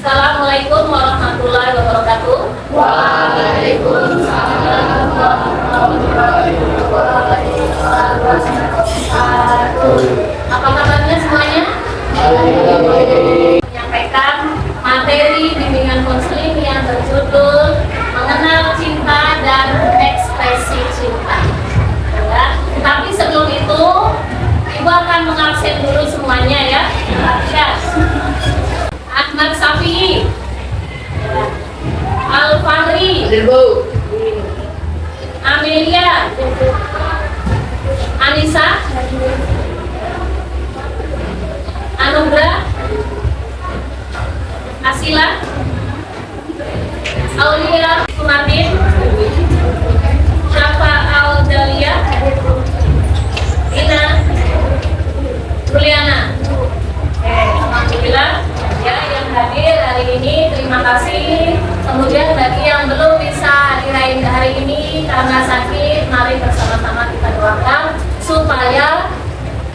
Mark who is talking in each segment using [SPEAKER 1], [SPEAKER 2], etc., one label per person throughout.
[SPEAKER 1] Assalamualaikum warahmatullahi wabarakatuh.
[SPEAKER 2] Waalaikumsalam warahmatullahi wabarakatuh.
[SPEAKER 1] Apa kabarnya semuanya? Menyampaikan materi bimbingan konseling yang berjudul Mengenal Cinta dan Ekspresi Cinta. Ya. Tapi sebelum itu, Ibu akan mengabsen dulu semuanya ya. Absen. Ahmad Safi, Alfahri, Amelia, Anissa, Anugrah, Asila, Aulia Sumartin, Syafa Aldalia, Ina, Juliana. Alhamdulillah ya yang hadir hari ini, terima kasih. Kemudian bagi yang belum bisa hadir hari ini karena sakit, mari bersama-sama kita doakan supaya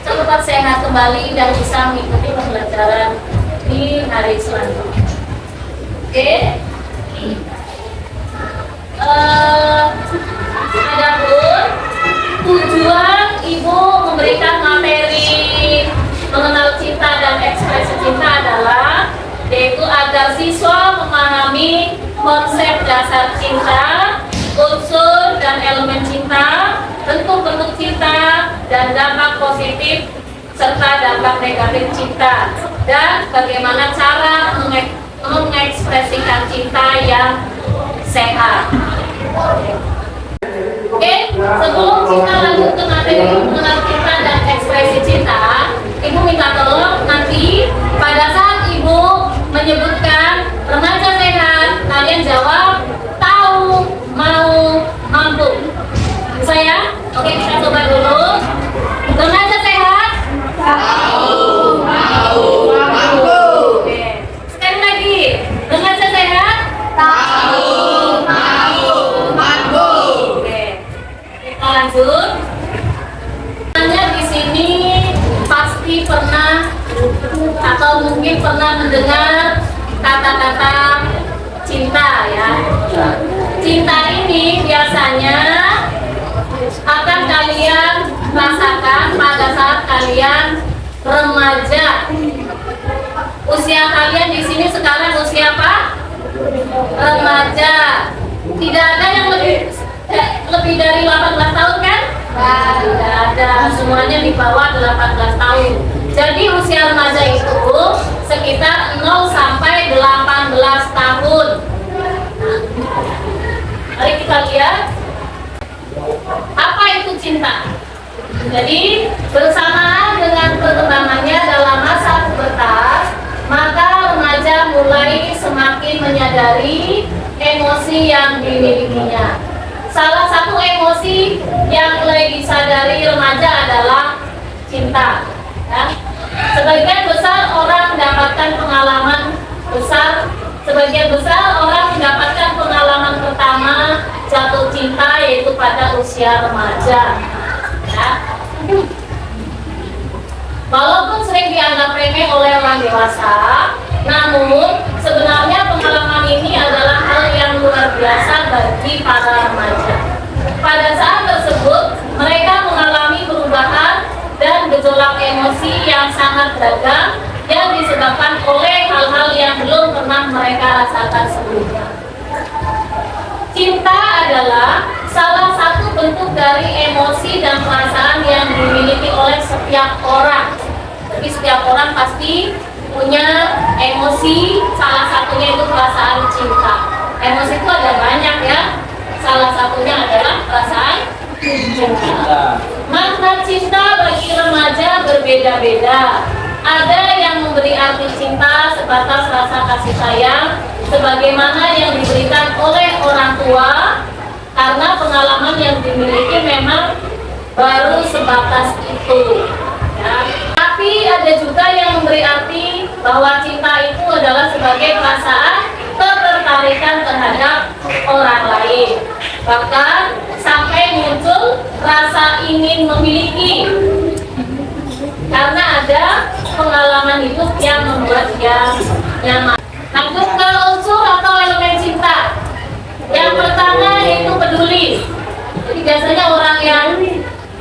[SPEAKER 1] cepat sehat kembali dan bisa mengikuti pembelajaran di hari selanjutnya. Oke. Adapun tujuan Ibu memberikan materi mengenal cinta dan ekspresi cinta adalah yaitu agar siswa memahami konsep dasar cinta, unsur dan elemen cinta, bentuk-bentuk cinta, dan dampak positif serta dampak negatif cinta, dan bagaimana cara mengekspresikan cinta yang sehat. Oke, sebelum kita lanjut ke materi mengenal cinta dan ekspresi cinta, Ibu minta tolong nanti pada saat Ibu menyebutkan remaja sehat, kalian jawab tahu, mau, mampu. Bisa ya? Oke, kita coba dulu. Remaja sehat?
[SPEAKER 2] Tahu, mau, mampu.
[SPEAKER 1] Oke. Sekali lagi. Remaja sehat?
[SPEAKER 2] Tahu, mau, mampu.
[SPEAKER 1] Oke. Kita lanjut. Tanya di sini pasti pernah atau mungkin pernah mendengar kata-kata cinta ya. Cinta ini biasanya akan kalian rasakan pada saat kalian remaja. Usia kalian di sini sekarang usia apa? Remaja. Tidak ada yang lebih dari 18 tahun kan? Tidak ada, semuanya di bawah 18 tahun. Jadi usia remaja itu sekitar 0 sampai 18 tahun. Mari kita lihat apa itu cinta. Jadi bersamaan dengan perkembangannya dalam masa pubertas, maka remaja mulai semakin menyadari emosi yang dimilikinya. Salah satu emosi yang mulai disadari remaja adalah cinta. Ya. Sebagian besar orang mendapatkan pengalaman besar, sebagian besar orang mendapatkan pengalaman pertama jatuh cinta yaitu pada usia remaja. Ya. Walaupun sering dianggap remeh oleh orang dewasa, namun sebenarnya pengalaman ini adalah hal yang luar biasa bagi para remaja. Pada saat tersebut, mereka mengalami perubahan dan gejolak emosi yang sangat beragam yang disebabkan oleh hal-hal yang belum pernah mereka rasakan sebelumnya. Cinta adalah salah satu bentuk dari emosi dan perasaan yang dimiliki oleh setiap orang. Jadi setiap orang pasti punya emosi, salah satunya itu perasaan cinta. Emosi itu ada banyak ya, salah satunya adalah perasaan cinta. Makna cinta bagi remaja berbeda-beda. Ada yang memberi arti cinta sebatas rasa kasih sayang, sebagaimana yang diberikan oleh orang tua, karena pengalaman yang dimiliki memang baru sebatas itu. Ya. Tapi ada juga yang memberi arti bahwa cinta itu adalah sebagai perasaan ketertarikan terhadap orang lain. Bahkan sampai muncul rasa ingin memiliki. Karena ada pengalaman hidup yang membuat dia nyaman. Langsung biasanya orang yang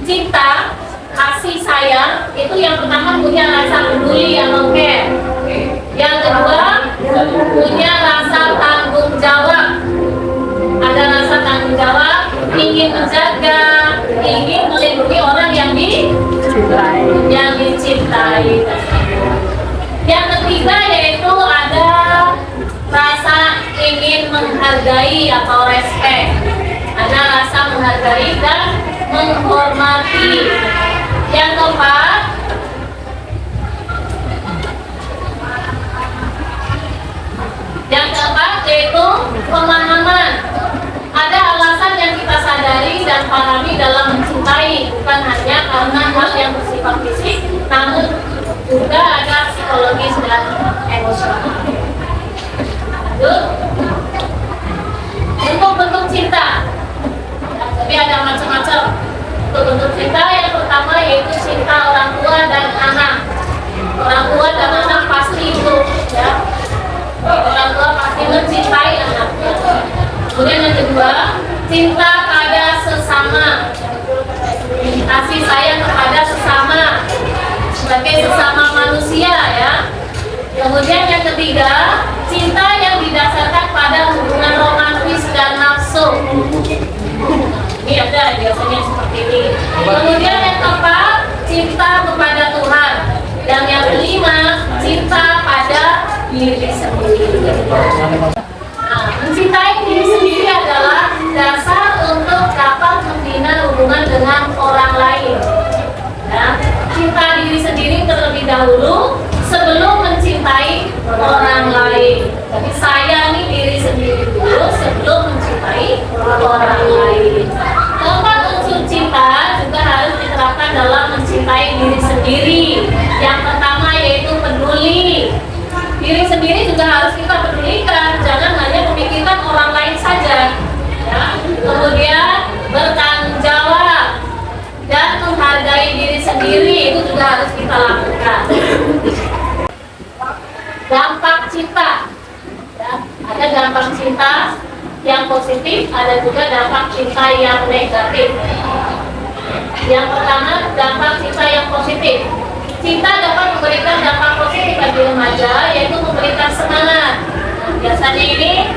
[SPEAKER 1] cinta, kasih sayang itu yang pertama punya rasa peduli atau care. Yang kedua punya rasa tanggung jawab. Ada rasa tanggung jawab, ingin menjaga, ingin melindungi orang yang dicintai. Yang ketiga yaitu ada rasa ingin menghargai atau respect. Ada rasa menghargai dan menghormati. Yang keempat yaitu pemahaman. Ada alasan yang kita sadari dan pahami dalam mencintai, bukan hanya karena hal yang bersifat fisik, namun juga ada psikologis dan emosional. Lanjut. Bentuk-bentuk cinta. Jadi ada macam-macam. Bentuk cinta yang pertama yaitu cinta orang tua dan anak. Orang tua dan anak pasti itu, ya. Orang tua pasti mencintai anaknya. Kemudian yang kedua, cinta pada sesama. Kasih sayang kepada sesama sebagai sesama manusia, ya. Kemudian yang ketiga, cinta yang didasarkan pada hubungan romantis dan nafsu. Ini ada biasanya seperti ini. Kemudian yang keempat, cinta kepada Tuhan. Dan yang kelima, cinta pada diri sendiri. Nah, mencintai diri sendiri adalah dasar untuk dapat membina hubungan dengan orang lain. Ya, cinta diri sendiri terlebih dahulu sebelum mencintai orang lain. Jadi sayangi diri sendiri dulu sebelum mencintai orang lain. Keempat unsur cinta juga harus diterapkan dalam mencintai diri sendiri. Yang pertama yaitu peduli. Diri sendiri juga harus kita pedulikan, jangan hanya memikirkan orang lain saja. Ya. Kemudian bertanggung jawab dan menghargai diri sendiri itu juga harus kita lakukan. Dampak cinta, ya. Ada dampak cinta yang positif, ada juga dampak cinta yang negatif. Yang pertama, dampak cinta yang positif. Cinta dapat memberikan dampak positif bagi remaja, yaitu memberikan semangat. Nah, biasanya ini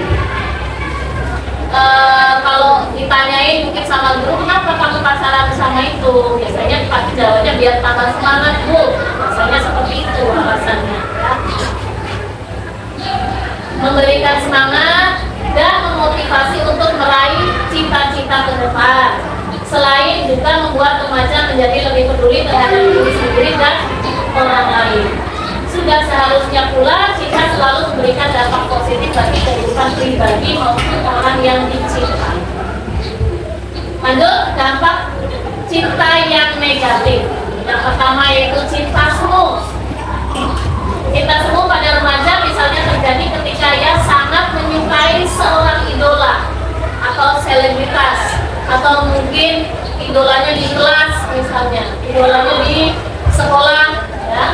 [SPEAKER 1] kalau ditanyain mungkin sama guru, kenapa kamu pacaran sama itu? Biasanya pasti jawabnya biar tambah semangat, Bu. Biasanya seperti itu alasannya. Ya. Memberikan semangat dan memotivasi untuk meraih cita-cita ke depan. Selain juga membuat remaja menjadi lebih peduli terhadap diri sendiri dan orang lain. Sudah seharusnya pula cinta selalu memberikan dampak positif bagi kehidupan pribadi maupun orang yang dicintai. Lanjut, dampak cinta yang negatif. Yang pertama yaitu cinta semu. Cinta semu pada remaja misalnya terjadi ketika ia sangat menyukai seorang idola atau selebritas, atau mungkin idolanya di kelas misalnya, idolanya di sekolah, ya.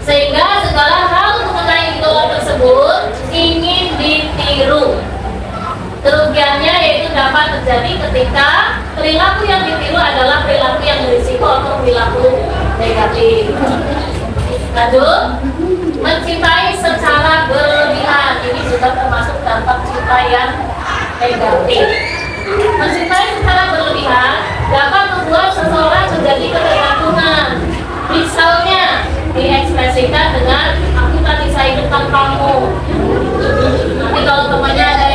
[SPEAKER 1] Sehingga segala hal mengenai idola tersebut ingin ditiru. Kerugiannya yaitu dapat terjadi ketika perilaku yang ditiru adalah perilaku yang berisiko atau perilaku negatif. Lanjut, mencintai secara berlebihan, ini juga termasuk dampak cinta yang negatif. Mencintai secara berlebihan dapat membuat seseorang menjadi ketergantungan. Misalnya diekspresikan dengan aku tak bisa hidupkan kamu. Nanti kalau temannya ada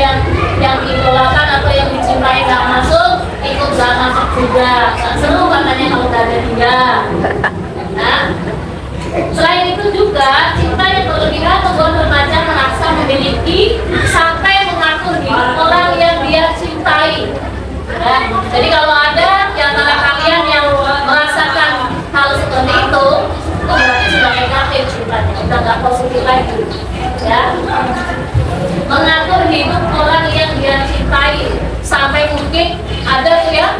[SPEAKER 1] yang idolakan atau yang dicintai nggak masuk, ikut nggak masuk juga. Nggak seru katanya kalau nggak ada dia. Nah, selain itu juga cinta yang berlebihan membuat remaja merasa memiliki sampai mengatur hidup orang yang dia cintai. Ya, jadi kalau ada di antara kalian yang merasakan hal seperti itu berarti sudah negatif cintanya, sudah nggak positif lagi. Ya, mengatur hidup orang yang dia cintai sampai mungkin ada tuh ya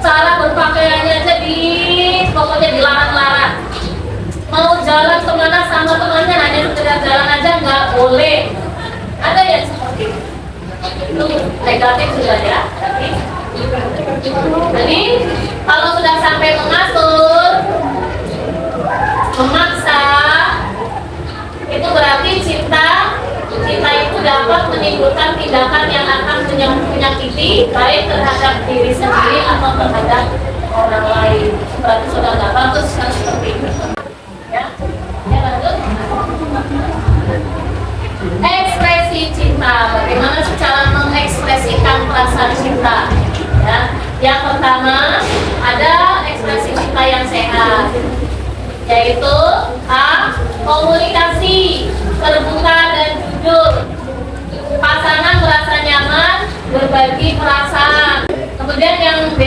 [SPEAKER 1] cara berpakaiannya aja pokoknya dilarang-larang. Mau jalan kemana sama temannya hanya sekedar jalan aja nggak boleh. Ada yang seperti itu negatif sudah ya. Tapi Jadi kalau sudah sampai mengatur, memaksa, itu berarti cinta itu dapat menimbulkan tindakan yang akan menyakiti baik terhadap diri sendiri atau terhadap orang lain. Berarti sudah nggak bagus kan seperti itu. Ya, lanjut. Ekspresi cinta. Bagaimana cara mengekspresikan perasaan cinta? Ya, yang pertama ada ekspresi cinta yang sehat, yaitu A. Komunikasi terbuka dan jujur. Pasangan merasa nyaman berbagi perasaan. Kemudian yang B.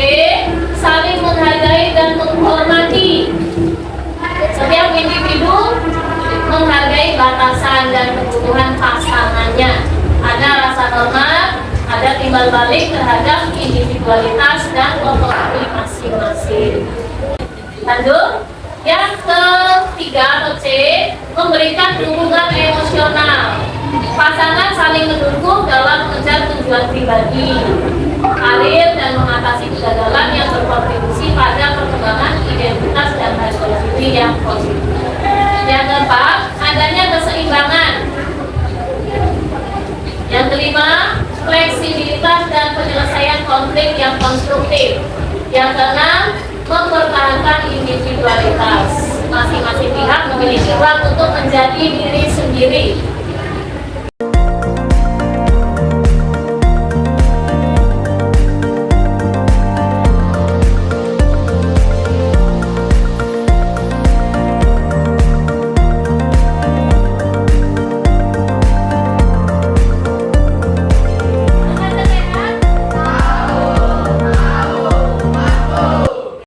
[SPEAKER 1] Saling menghargai dan menghormati. Setiap individu menghargai batasan dan kebutuhan pasangannya. Ada rasa hormat, ada timbal balik terhadap individualitas dan otonomi masing-masing. Lanjut. Yang ketiga atau C, memberikan dukungan emosional. Pasangan saling mendukung dalam mengejar tujuan pribadi, karir, dan mengatasi kegagalan yang berkontribusi pada perkembangan identitas dan harga diri yang positif. Yang keempat, adanya keseimbangan. Yang kelima, fleksibilitas dan penyelesaian konflik yang konstruktif. Yang keenam, mempertahankan individualitas. Masing-masing pihak memiliki ruang untuk menjadi diri sendiri